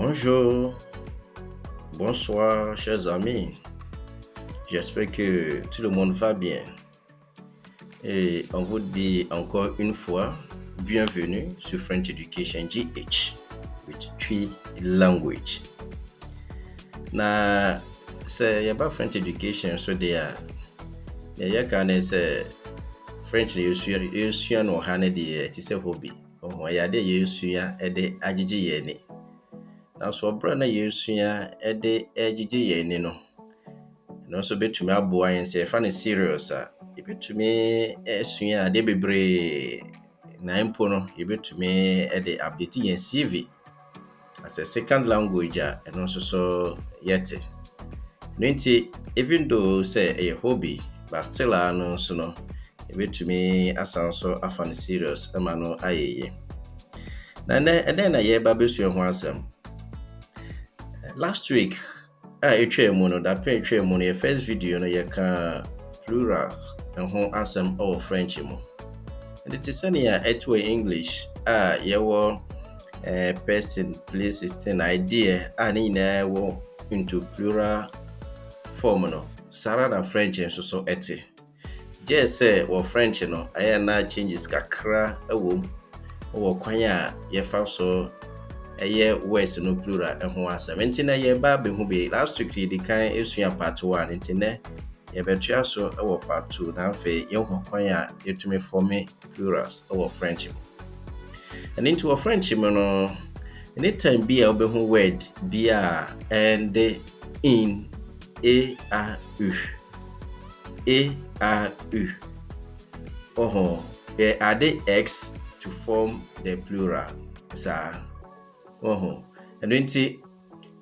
Bonjour, bonsoir, chers amis. J'espère que tout le monde va bien. Et on vous dit encore une fois, bienvenue sur French Education GH with 3 language. Na c'est yaba French Education so there. Ya kan say French na yesua no ha na de ti say hobby. Oh ya de yesua e de agege ye ni. Na so bra na yesua e de agege ye ni no. No so betumi aboa yen say fa na serious a ebetumi esua ade bebre na mpo no ebetumi e de update yen CV as a second language and also so yet. No even though say a hobby but still no so no ebetumi asan so afan serious ama no ayeye. Na then na ye ba besua ho asem. Last week etwa mu no da pe etwa mu no your first video no ye ka plural and ho asem or French mu. And it is any etwa English ye wo person, places, thing, idea, and in wo into plural form no. Sarah na French and so ete. Just say or French no, I na changes kakra ewo wo kwan a ye fa so words no plural and ho asem. Enti na ye ba be hu be last week di kan esua part 1 enti na ye betua so part 2 na fe ye ho kwan a etumi form plurals French. And into a French no, anytime be a word be a and in a u they add x to form the plural and into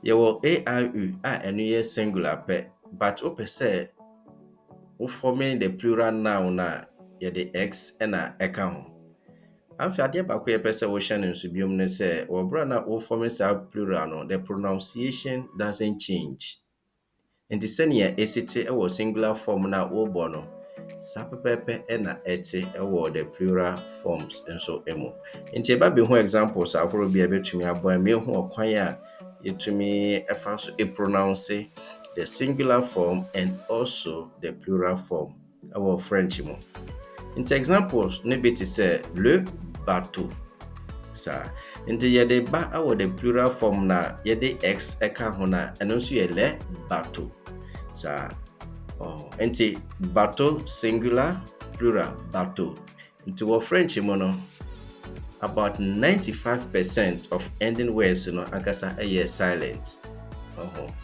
your a and you singular pet but say forming the plural noun na the x and a account. Amfi ade ba ko ye pese wo hye ne nsubiom ne say wo bra na wo form say plural no the pronunciation doesn't change. And the senior esite e wo singular form na wo bo no sapepepe e na ete e wo the plural forms enso emo. Nti e ba be ho examples akoro bia betumi abo me hu okwan a yetumi efa so e pronounce the singular form and also the plural form our French mo. Into examples ne beti say le bateau sa into ye de ba our the plural form na ye de x eka ho na eno so ye le bateau sa enti bateau singular plural bateau into our French mo no about 95% of ending words no akasa e silent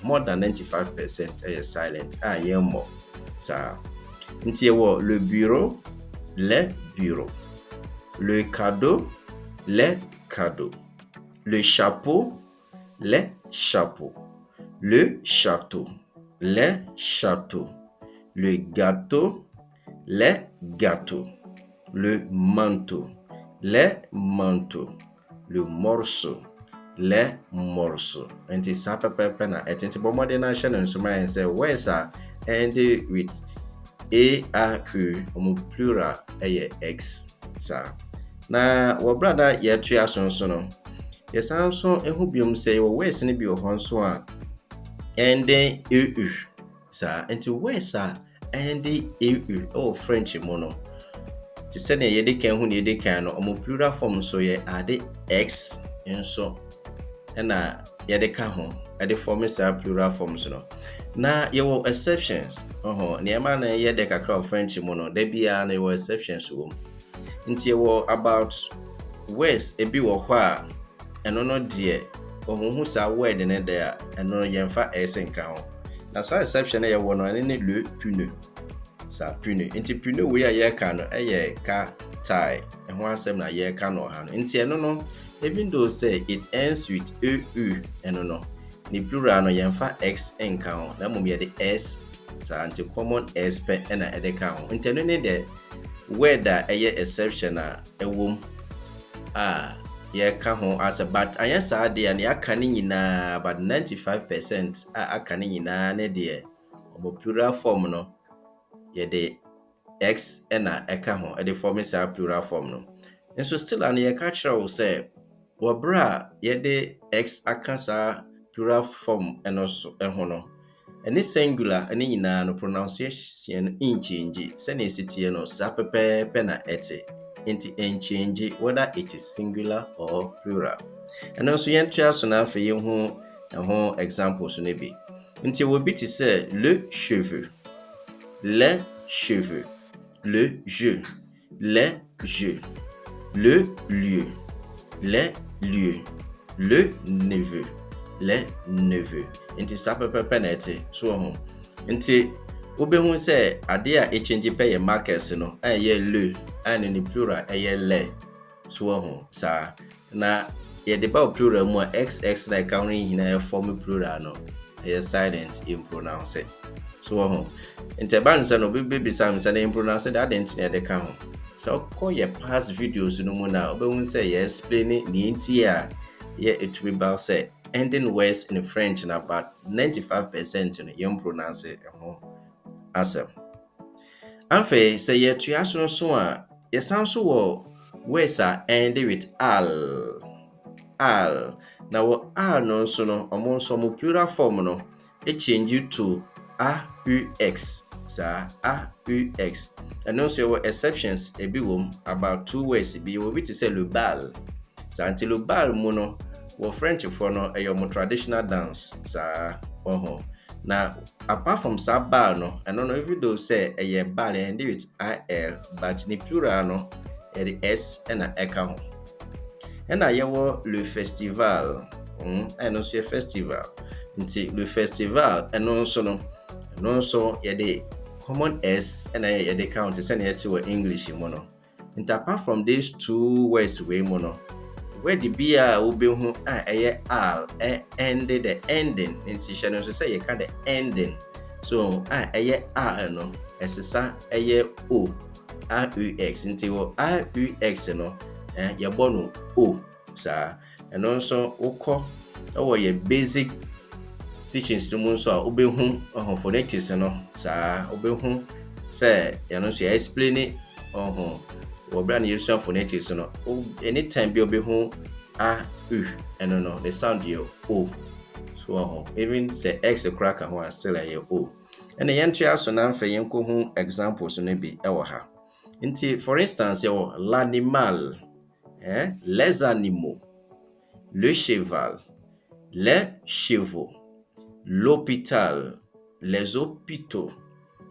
more than 95% e silent ye more sa enti ye wo le bureau les bureaux, le cadeau, les cadeaux, le chapeau, les chapeaux, le château, les châteaux, le gâteau, les gâteaux, le manteau, les manteaux, le morceau, les morceaux. And it's a paper na etenti bomo de na hye no soma en say words are ended with a plural x sa na wo brother ye tua sonso no ye sanso ehu biom say wo words ni bi ho nso a ending sa enti words a ending French mo no ti se na ye de kan hu na ye de kan no plural form so ye add x nso na ye de ka ho e de form say plural forms no. Na your exceptions niema na ye de kakra French mo no da bia na your exceptions wo nti wo about words e bi wo ho a eno no de ohunhu sa word ne there eno yemfa s nka ho na sa exception na ye wo no ne le pune sa pune nti pune we ya ye ka no ye ka tie ho asem na ye ka no ha no nti eno no even though say it ends with eno no ni plural no yemfa x enka ho na mum ye de s sa anti common s pe na edeka ho nteno ne de word a eye exception a ewom ye ka ho as a but ayesa de na aka ni nyina but 95% aka ni nyina ne de plural form no ye de x na eka ho e de form say plural form no. And so still an ye ka kira wo say wabra yede x aka saa plural form eno so eho no ene singular ene nyina no pronunciation in change se na esitie no sa pepepe na ete nti en change whether it is singular or plural. Eno so yentua so na afa yehu eho examples ne bi. Nti wo bi ti se le cheveu, les cheveux, le jeu, les jeux, le lieu, les lieux, le neveu, les neveux. Nti sa pepepe na ete so ho. Nti obehu se ade a change pe ye markers no aye le and ni plural aye le so ho sa na ye de ba plural mu xx na count hina form plural no aye silent in pronounce so ho. Nti ban se no be sam se na in pronounce that dent na de ka ho. So call your past videos no mu na obehu se ye explain ni nti a ye it be about say ending words in French and about 95% in you pronounce it awesome. Anfe say ye tuaso so a ye sound so words are ending with al. Now al no so no omo so mo plural form no it change to aux. Sa aux. And also there were exceptions a bit about 2 words be we to say le bal. Sa until le bal mono wo French for no a more traditional dance sa now apart from sa bal no I don't know if you do say a bal and with il but ni plural no the s and a eka and I le festival and also a festival until le festival and also the common s and the count is any to English mono. And apart from these 2 words we mono where the bia will be who al ended the ending into channel to say you can the ending so al no esisa o aux into aux no ya bono o sa and also oko our your basic teachings no mun so obehu phonetics no sa obehu say you know so explain it obra na use phonetics no anytime be obehu no the sound you o so even say x crack and still o and the yentua so na mfa yenko hu examples no bi e wo ha nti for instance l'animal les animaux, le cheval, les chevaux, l'hôpital, les hôpitaux,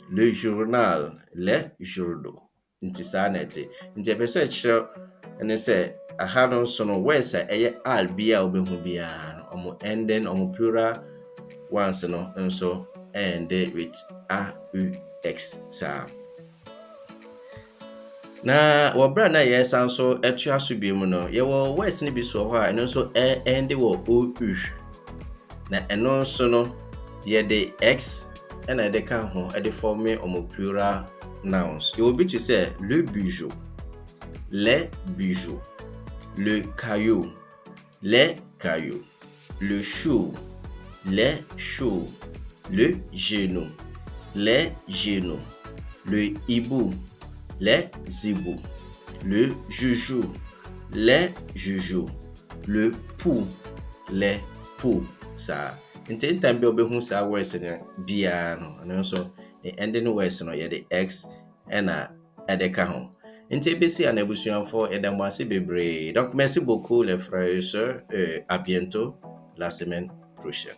le journal, les journaux. Nti sa na ete nti be se kire ene se aha no so no where say al bia obehu bia no omo ending omo plural once no nso end with aux sa na wabra na ye san so etua so bi mu no ye wo words ni bi so ho a eno so end wo ou na eno so no ye de x and I de kan ho e de form omo plural nouns. You will be to say le bijou, les bijoux, le caillou, les cailloux, le chou, les choux, le genou, les genoux, le hibou, les hiboux, le joujou, les joujous, le pou, les pou. Ça in time be obehu sa words na bia no and also the ending words no ye the x and edeka ho nti ebesi an ebusuanfo edamo ase bebre donc merci beaucoup les frères et sœurs à bientôt la semaine prochaine.